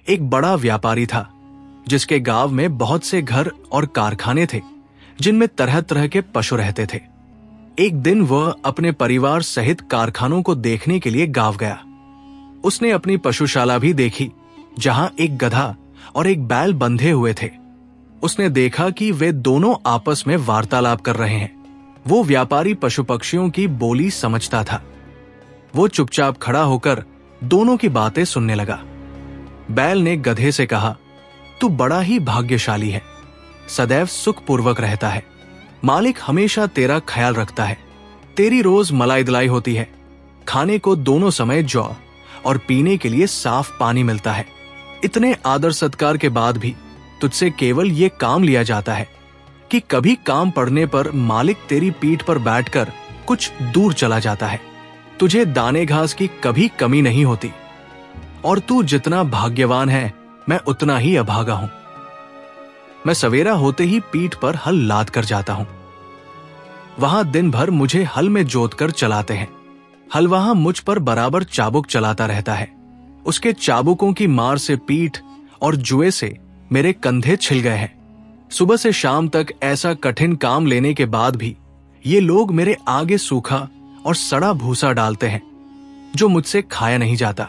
एक बड़ा व्यापारी था जिसके गांव में बहुत से घर और कारखाने थे जिनमें तरह तरह के पशु रहते थे। एक दिन वह अपने परिवार सहित कारखानों को देखने के लिए गांव गया। उसने अपनी पशुशाला भी देखी जहां एक गधा और एक बैल बंधे हुए थे। उसने देखा कि वे दोनों आपस में वार्तालाप कर रहे हैं। वो व्यापारी पशु पक्षियों की बोली समझता था। वो चुपचाप खड़ा होकर दोनों की बातें सुनने लगा। बैल ने गधे से कहा, तू बड़ा ही भाग्यशाली है, सदैव सुखपूर्वक रहता है। मालिक हमेशा तेरा ख्याल रखता है। तेरी रोज मलाई दलाई होती है। खाने को दोनों समय जौ और पीने के लिए साफ पानी मिलता है। इतने आदर सत्कार के बाद भी तुझसे केवल ये काम लिया जाता है कि कभी काम पड़ने पर मालिक तेरी पीठ पर बैठकर कुछ दूर चला जाता है। तुझे दाने घास की कभी कमी नहीं होती और तू जितना भाग्यवान है मैं उतना ही अभागा हूं। मैं सवेरा होते ही पीठ पर हल लाद कर जाता हूं। वहां दिन भर मुझे हल में जोत कर चलाते हैं। हलवाहा मुझ पर बराबर चाबुक चलाता रहता है। उसके चाबुकों की मार से पीठ और जुए से मेरे कंधे छिल गए हैं। सुबह से शाम तक ऐसा कठिन काम लेने के बाद भी ये लोग मेरे आगे सूखा और सड़ा भूसा डालते हैं जो मुझसे खाया नहीं जाता।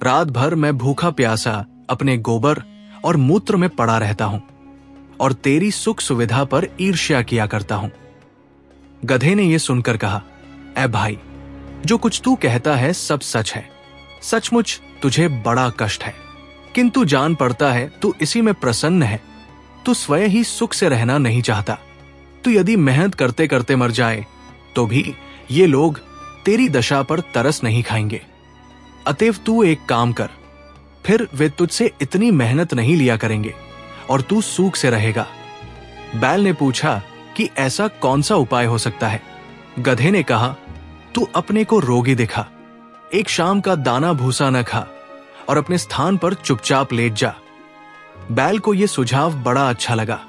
रात भर मैं भूखा प्यासा अपने गोबर और मूत्र में पड़ा रहता हूं और तेरी सुख सुविधा पर ईर्ष्या किया करता हूं। गधे ने यह सुनकर कहा, ऐ भाई, जो कुछ तू कहता है सब सच है। सचमुच तुझे बड़ा कष्ट है, किंतु जान पड़ता है तू इसी में प्रसन्न है। तू स्वयं ही सुख से रहना नहीं चाहता। तू यदि मेहनत करते करते मर जाए तो भी ये लोग तेरी दशा पर तरस नहीं खाएंगे। अतएव तू एक काम कर, फिर वे तुझसे इतनी मेहनत नहीं लिया करेंगे और तू सूख से रहेगा। बैल ने पूछा कि ऐसा कौन सा उपाय हो सकता है। गधे ने कहा, तू अपने को रोगी दिखा, एक शाम का दाना भूसा न खा और अपने स्थान पर चुपचाप लेट जा। बैल को यह सुझाव बड़ा अच्छा लगा।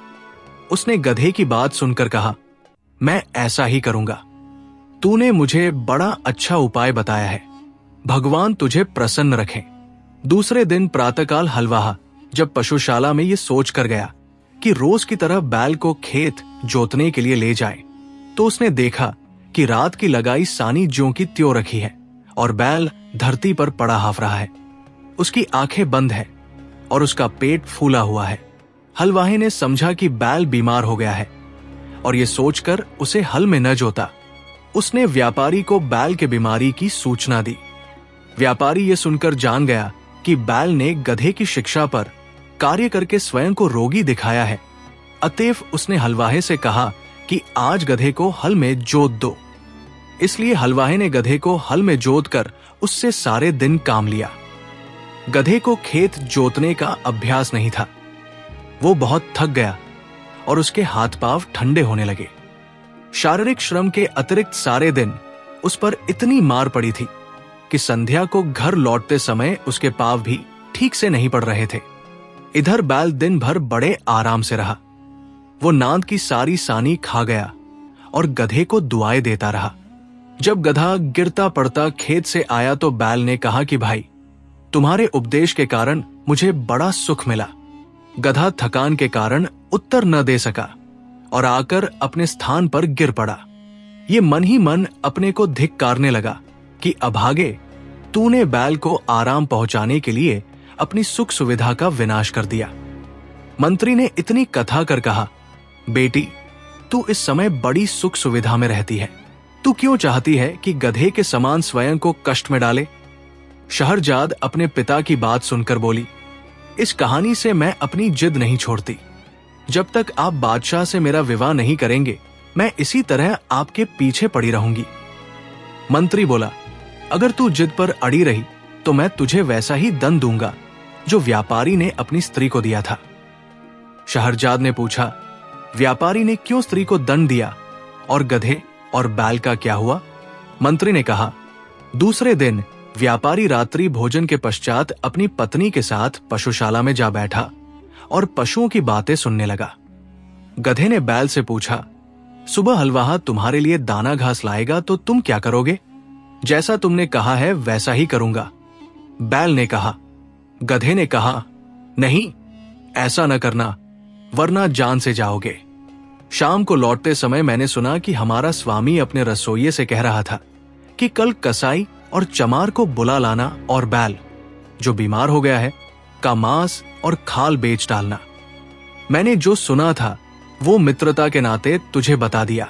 उसने गधे की बात सुनकर कहा, मैं ऐसा ही करूंगा। तूने मुझे बड़ा अच्छा उपाय बताया है। भगवान तुझे प्रसन्न रखें। दूसरे दिन प्रातःकाल हलवाहा जब पशुशाला में यह सोच कर गया कि रोज की तरह बैल को खेत जोतने के लिए ले जाए, तो उसने देखा कि रात की लगाई सानी ज्यों की त्यों रखी है और बैल धरती पर पड़ा हाफ रहा है। उसकी आंखें बंद है और उसका पेट फूला हुआ है। हलवाहे ने समझा कि बैल बीमार हो गया है और यह सोचकर उसे हल में न जोता। उसने व्यापारी को बैल के बीमारी की सूचना दी। व्यापारी यह सुनकर जान गया कि बैल ने गधे की शिक्षा पर कार्य करके स्वयं को रोगी दिखाया है। अतएव उसने हलवाहे से कहा कि आज गधे को हल में जोत दो। इसलिए हलवाहे ने गधे को हल में जोत कर उससे सारे दिन काम लिया। गधे को खेत जोतने का अभ्यास नहीं था। वो बहुत थक गया और उसके हाथ पांव ठंडे होने लगे। शारीरिक श्रम के अतिरिक्त सारे दिन उस पर इतनी मार पड़ी थी कि संध्या को घर लौटते समय उसके पांव भी ठीक से नहीं पड़ रहे थे। इधर बैल दिन भर बड़े आराम से रहा। वो नांद की सारी सानी खा गया और गधे को दुआएं देता रहा। जब गधा गिरता पड़ता खेत से आया तो बैल ने कहा कि भाई, तुम्हारे उपदेश के कारण मुझे बड़ा सुख मिला। गधा थकान के कारण उत्तर न दे सका और आकर अपने स्थान पर गिर पड़ा। ये मन ही मन अपने को धिक्कारने लगा कि अभागे, तूने बैल को आराम पहुंचाने के लिए अपनी सुख सुविधा का विनाश कर दिया। मंत्री ने इतनी कथा कर कहा, बेटी, तू इस समय बड़ी सुख सुविधा में रहती है। तू क्यों चाहती है कि गधे के समान स्वयं को कष्ट में डाले? शहरजाद अपने पिता की बात सुनकर बोली, इस कहानी से मैं अपनी जिद नहीं छोड़ती। जब तक आप बादशाह से मेरा विवाह नहीं करेंगे, मैं इसी तरह आपके पीछे पड़ी रहूंगी। मंत्री बोला, अगर तू जिद पर अड़ी रही तो मैं तुझे वैसा ही दंड दूंगा जो व्यापारी ने अपनी स्त्री को दिया था। शहरजाद ने पूछा, व्यापारी ने क्यों स्त्री को दंड दिया और गधे और बैल का क्या हुआ? मंत्री ने कहा, दूसरे दिन व्यापारी रात्रि भोजन के पश्चात अपनी पत्नी के साथ पशुशाला में जा बैठा और पशुओं की बातें सुनने लगा। गधे ने बैल से पूछा, सुबह हलवाहा तुम्हारे लिए दाना घास लाएगा तो तुम क्या करोगे? जैसा तुमने कहा है वैसा ही करूंगा। बैल ने कहा, गधे ने कहा, नहीं, ऐसा न करना, वरना जान से जाओगे। शाम को लौटते समय मैंने सुना कि हमारा स्वामी अपने रसोइये से कह रहा था कि कल कसाई और चमार को बुला लाना और बैल, जो बीमार हो गया है, का मांस और खाल बेच डालना। मैंने जो सुना था वो मित्रता के नाते तुझे बता दिया।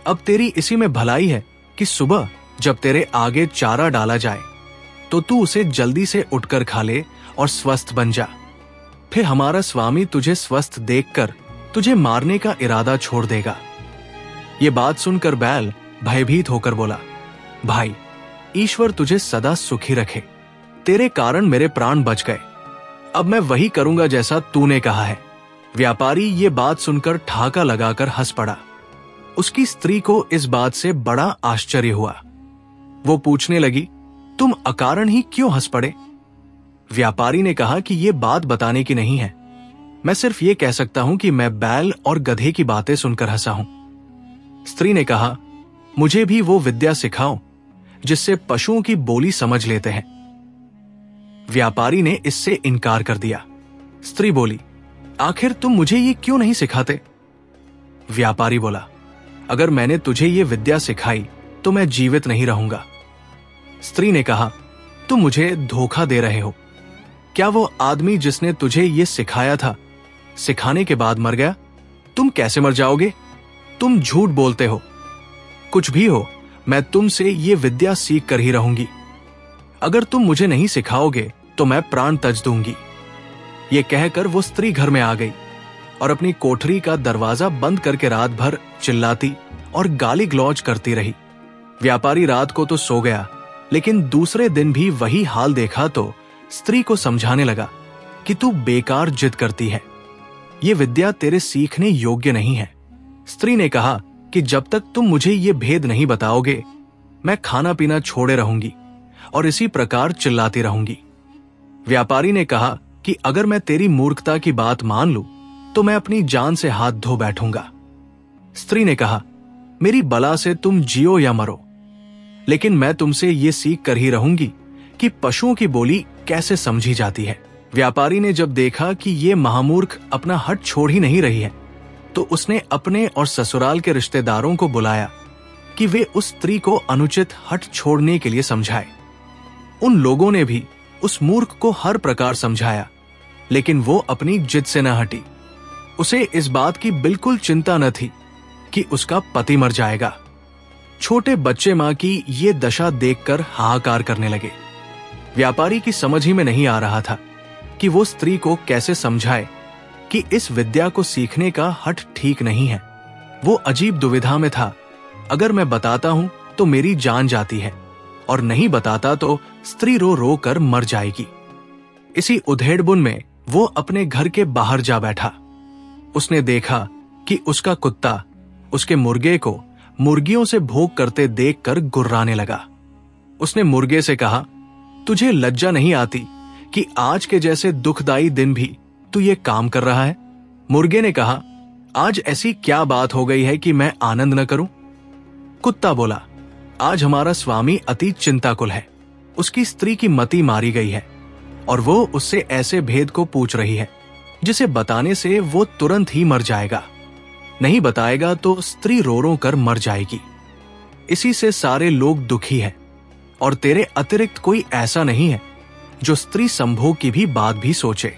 अब तेरी इसी में भलाई है कि सुबह जब तेरे आगे चारा डाला जाए तो तू उसे जल्दी से उठकर खा ले और स्वस्थ बन जा। फिर हमारा स्वामी तुझे स्वस्थ देखकर तुझे मारने का इरादा छोड़ देगा। ये बात सुनकर बैल भयभीत होकर बोला, भाई, ईश्वर तुझे सदा सुखी रखे, तेरे कारण मेरे प्राण बच गए। अब मैं वही करूंगा जैसा तूने कहा है। व्यापारी ये बात सुनकर ठहाका लगाकर हंस पड़ा। उसकी स्त्री को इस बात से बड़ा आश्चर्य हुआ। वो पूछने लगी, तुम अकारण ही क्यों हंस पड़े? व्यापारी ने कहा कि यह बात बताने की नहीं है, मैं सिर्फ ये कह सकता हूं कि मैं बैल और गधे की बातें सुनकर हंसा हूं। स्त्री ने कहा, मुझे भी वो विद्या सिखाओ जिससे पशुओं की बोली समझ लेते हैं। व्यापारी ने इससे इनकार कर दिया। स्त्री बोली, आखिर तुम मुझे ये क्यों नहीं सिखाते? व्यापारी बोला, अगर मैंने तुझे ये विद्या सिखाई तो मैं जीवित नहीं रहूंगा। स्त्री ने कहा, तुम मुझे धोखा दे रहे हो। क्या वो आदमी जिसने तुझे ये सिखाया था सिखाने के बाद मर गया? तुम कैसे मर जाओगे? तुम झूठ बोलते हो। कुछ भी हो, मैं तुमसे ये विद्या सीख कर ही रहूंगी। अगर तुम मुझे नहीं सिखाओगे तो मैं प्राण तज दूंगी। ये कहकर वो स्त्री घर में आ गई और अपनी कोठरी का दरवाजा बंद करके रात भर चिल्लाती और गाली गलौज करती रही। व्यापारी रात को तो सो गया, लेकिन दूसरे दिन भी वही हाल देखा तो स्त्री को समझाने लगा कि तू बेकार जिद करती है, ये विद्या तेरे सीखने योग्य नहीं है। स्त्री ने कहा कि जब तक तुम मुझे ये भेद नहीं बताओगे मैं खाना पीना छोड़े रहूंगी और इसी प्रकार चिल्लाती रहूंगी। व्यापारी ने कहा कि अगर मैं तेरी मूर्खता की बात मान लूं तो मैं अपनी जान से हाथ धो बैठूंगा। स्त्री ने कहा, मेरी बला से तुम जियो या मरो, लेकिन मैं तुमसे ये सीख कर ही रहूंगी कि पशुओं की बोली कैसे समझी जाती है। व्यापारी ने जब देखा कि ये महामूर्ख अपना हट छोड़ ही नहीं रही है तो उसने अपने और ससुराल के रिश्तेदारों को बुलाया कि वे उस स्त्री को अनुचित हट छोड़ने के लिए समझाए। उन लोगों ने भी उस मूर्ख को हर प्रकार समझाया, लेकिन वो अपनी जिद से न हटी। उसे इस बात की बिल्कुल चिंता न थी कि उसका पति मर जाएगा। छोटे बच्चे मां की ये दशा देखकर हाहाकार करने लगे। व्यापारी की समझ ही में नहीं आ रहा था कि वो स्त्री को कैसे समझाए कि इस विद्या को सीखने का हठ ठीक नहीं है। वो अजीब दुविधा में था, अगर मैं बताता हूं तो मेरी जान जाती है और नहीं बताता तो स्त्री रो रो कर मर जाएगी। इसी उधेड़बुन में वो अपने घर के बाहर जा बैठा। उसने देखा कि उसका कुत्ता उसके मुर्गे को मुर्गियों से भोग करते देखकर गुर्राने लगा। उसने मुर्गे से कहा, तुझे लज्जा नहीं आती कि आज के जैसे दुखदाई दिन भी तू ये काम कर रहा है? मुर्गे ने कहा, आज ऐसी क्या बात हो गई है कि मैं आनंद न करूं? कुत्ता बोला, आज हमारा स्वामी अति चिंताकुल है। उसकी स्त्री की मति मारी गई है और वो उससे ऐसे भेद को पूछ रही है जिसे बताने से वो तुरंत ही मर जाएगा। नहीं बताएगा तो स्त्री रो रो कर मर जाएगी। इसी से सारे लोग दुखी हैं और तेरे अतिरिक्त कोई ऐसा नहीं है जो स्त्री संभोग की भी बात भी सोचे।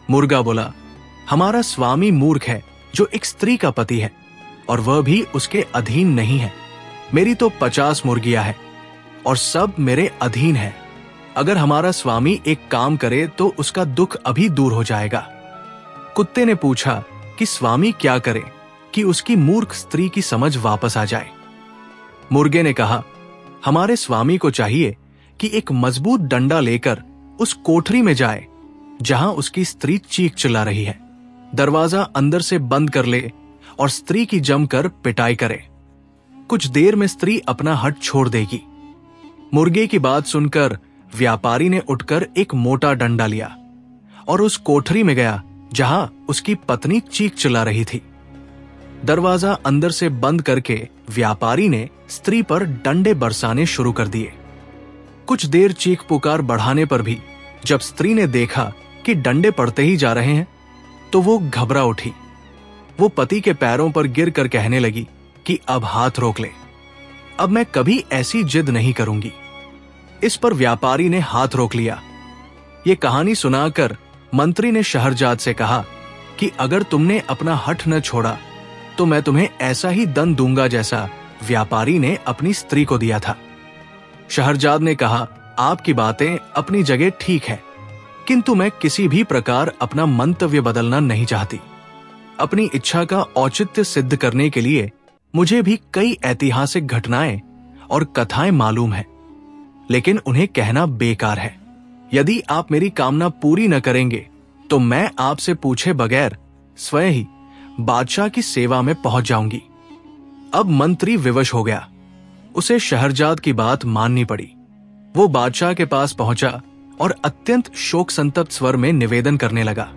मुर्गा बोला, हमारा स्वामी मूर्ख है जो एक स्त्री का पति है और वह भी उसके अधीन नहीं है। मेरी तो 50 मुर्गियां हैं और सब मेरे अधीन है। अगर हमारा स्वामी एक काम करे तो उसका दुख अभी दूर हो जाएगा। कुत्ते ने पूछा कि स्वामी क्या करे कि उसकी मूर्ख स्त्री की समझ वापस आ जाए। मुर्गे ने कहा, हमारे स्वामी को चाहिए कि एक मजबूत डंडा लेकर उस कोठरी में जाए जहां उसकी स्त्री चीख चिल्ला रही है, दरवाजा अंदर से बंद कर ले और स्त्री की जमकर पिटाई करे। कुछ देर में स्त्री अपना हट छोड़ देगी। मुर्गे की बात सुनकर व्यापारी ने उठकर एक मोटा डंडा लिया और उस कोठरी में गया जहां उसकी पत्नी चीख चिल्ला रही थी। दरवाजा अंदर से बंद करके व्यापारी ने स्त्री पर डंडे बरसाने शुरू कर दिए। कुछ देर चीख पुकार बढ़ाने पर भी जब स्त्री ने देखा कि डंडे पड़ते ही जा रहे हैं तो वो घबरा उठी। वो पति के पैरों पर गिरकर कहने लगी कि अब हाथ रोक ले, अब मैं कभी ऐसी जिद नहीं करूंगी। इस पर व्यापारी ने हाथ रोक लिया। ये कहानी सुनाकर मंत्री ने शहरजाद से कहा कि अगर तुमने अपना हठ न छोड़ा तो मैं तुम्हें ऐसा ही दंड दूंगा जैसा व्यापारी ने अपनी स्त्री को दिया था। शहरजाद ने कहा, आपकी बातें अपनी जगह ठीक है, किंतु मैं किसी भी प्रकार अपना मंतव्य बदलना नहीं चाहती। अपनी इच्छा का औचित्य सिद्ध करने के लिए मुझे भी कई ऐतिहासिक घटनाएं और कथाएं मालूम हैं, लेकिन उन्हें कहना बेकार है। यदि आप मेरी कामना पूरी न करेंगे तो मैं आपसे पूछे बगैर स्वयं ही बादशाह की सेवा में पहुंच जाऊंगी। अब मंत्री विवश हो गया। उसे शहरजाद की बात माननी पड़ी। वो बादशाह के पास पहुंचा और अत्यंत शोक संतप्त स्वर में निवेदन करने लगा,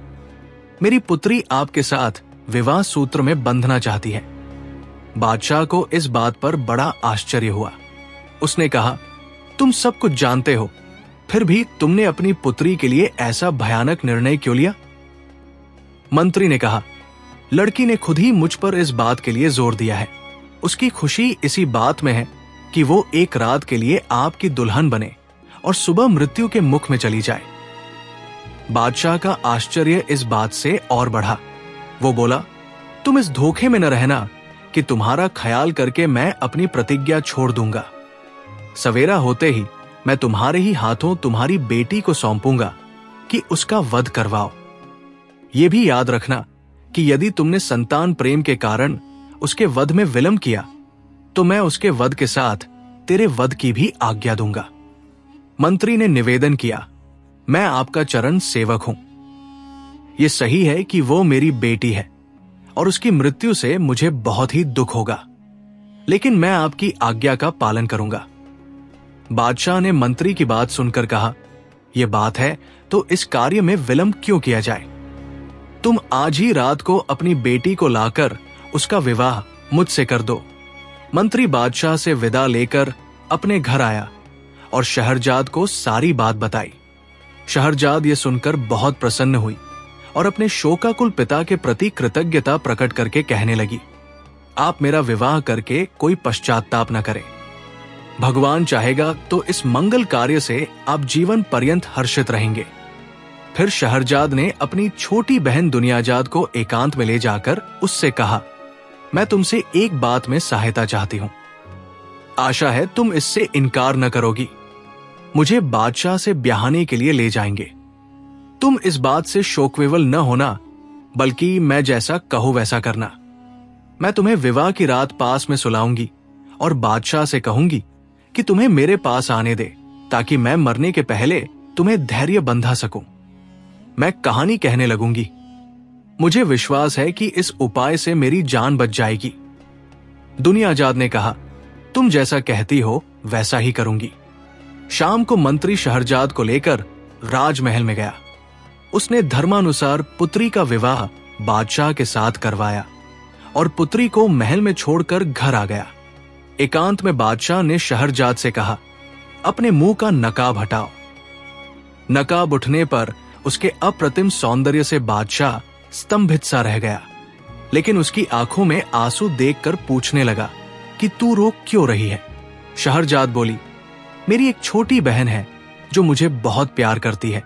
मेरी पुत्री आपके साथ विवाह सूत्र में बंधना चाहती है। बादशाह को इस बात पर बड़ा आश्चर्य हुआ। उसने कहा, तुम सब कुछ जानते हो, फिर भी तुमने अपनी पुत्री के लिए ऐसा भयानक निर्णय क्यों लिया? मंत्री ने कहा, लड़की ने खुद ही मुझ पर इस बात के लिए जोर दिया है। उसकी खुशी इसी बात में है कि वो एक रात के लिए आपकी दुल्हन बने और सुबह मृत्यु के मुख में चली जाए। बादशाह का आश्चर्य इस बात से और बढ़ा। वो बोला, तुम इस धोखे में न रहना कि तुम्हारा ख्याल करके मैं अपनी प्रतिज्ञा छोड़ दूंगा। सवेरा होते ही मैं तुम्हारे ही हाथों तुम्हारी बेटी को सौंपूंगा कि उसका वध करवाओ। ये भी याद रखना कि यदि तुमने संतान प्रेम के कारण उसके वध में विलंब किया तो मैं उसके वध के साथ तेरे वध की भी आज्ञा दूंगा। मंत्री ने निवेदन किया, मैं आपका चरण सेवक हूं। यह सही है कि वो मेरी बेटी है और उसकी मृत्यु से मुझे बहुत ही दुख होगा, लेकिन मैं आपकी आज्ञा का पालन करूंगा। बादशाह ने मंत्री की बात सुनकर कहा, यह बात है तो इस कार्य में विलंब क्यों किया जाए? तुम आज ही रात को अपनी बेटी को लाकर उसका विवाह मुझसे कर दो। मंत्री बादशाह से विदा लेकर अपने घर आया और शहरजाद को सारी बात बताई। शहरजाद ये सुनकर बहुत प्रसन्न हुई और अपने शोकाकुल पिता के प्रति कृतज्ञता प्रकट करके कहने लगी, आप मेरा विवाह करके कोई पश्चाताप न करें। भगवान चाहेगा तो इस मंगल कार्य से आप जीवन पर्यंत हर्षित रहेंगे। फिर शहरजाद ने अपनी छोटी बहन दुनियाजाद को एकांत में ले जाकर उससे कहा, मैं तुमसे एक बात में सहायता चाहती हूं। आशा है तुम इससे इनकार न करोगी। मुझे बादशाह से ब्याहने के लिए ले जाएंगे। तुम इस बात से शोकविवल न होना, बल्कि मैं जैसा कहो वैसा करना। मैं तुम्हें विवाह की रात पास में सुलाऊंगी और बादशाह से कहूंगी कि तुम्हें मेरे पास आने दे, ताकि मैं मरने के पहले तुम्हें धैर्य बंधा सकूं। मैं कहानी कहने लगूंगी। मुझे विश्वास है कि इस उपाय से मेरी जान बच जाएगी। दुनियाजाद ने कहा, तुम जैसा कहती हो वैसा ही करूंगी। शाम को मंत्री शहरजाद को लेकर राजमहल में गया। उसने धर्मानुसार पुत्री का विवाह बादशाह के साथ करवाया और पुत्री को महल में छोड़कर घर आ गया। एकांत में बादशाह ने शहरजाद से कहा, अपने मुंह का नकाब हटाओ। नकाब उठने पर उसके अप्रतिम सौंदर्य से बादशाह स्तंभित सा रह गया, लेकिन उसकी आंखों में आंसू देखकर पूछने लगा कि तू रो क्यों रही है? शहरजाद बोली, मेरी एक छोटी बहन है जो मुझे बहुत प्यार करती है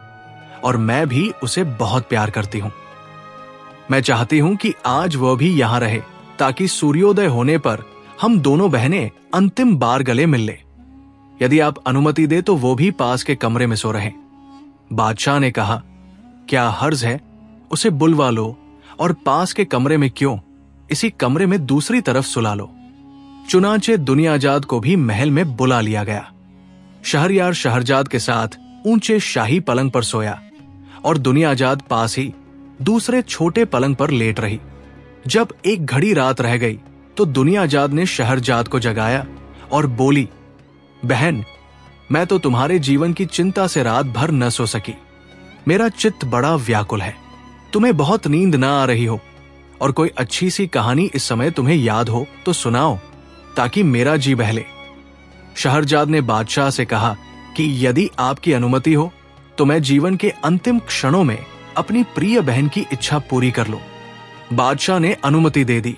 और मैं भी उसे बहुत प्यार करती हूं। मैं चाहती हूं कि आज वह भी यहां रहे, ताकि सूर्योदय होने पर हम दोनों बहनें अंतिम बार गले मिल ले। यदि आप अनुमति दे तो वो भी पास के कमरे में सो रहें। बादशाह ने कहा, क्या हर्ज है, उसे बुलवा लो और पास के कमरे में क्यों, इसी कमरे में दूसरी तरफ सुला लो। चुनाचे दुनियाजाद को भी महल में बुला लिया गया। शहरयार शहरजाद के साथ ऊंचे शाही पलंग पर सोया और दुनियाजाद पास ही दूसरे छोटे पलंग पर लेट रही। जब एक घड़ी रात रह गई तो दुनियाजाद ने शहरजाद को जगाया और बोली, बहन, मैं तो तुम्हारे जीवन की चिंता से रात भर न सो सकी। मेरा चित्त बड़ा व्याकुल है। तुम्हें बहुत नींद ना आ रही हो और कोई अच्छी सी कहानी इस समय तुम्हें याद हो तो सुनाओ, ताकि मेरा जी बहले। शहरजाद ने बादशाह से कहा कि यदि आपकी अनुमति हो तो मैं जीवन के अंतिम क्षणों में अपनी प्रिय बहन की इच्छा पूरी कर लूं। बादशाह ने अनुमति दे दी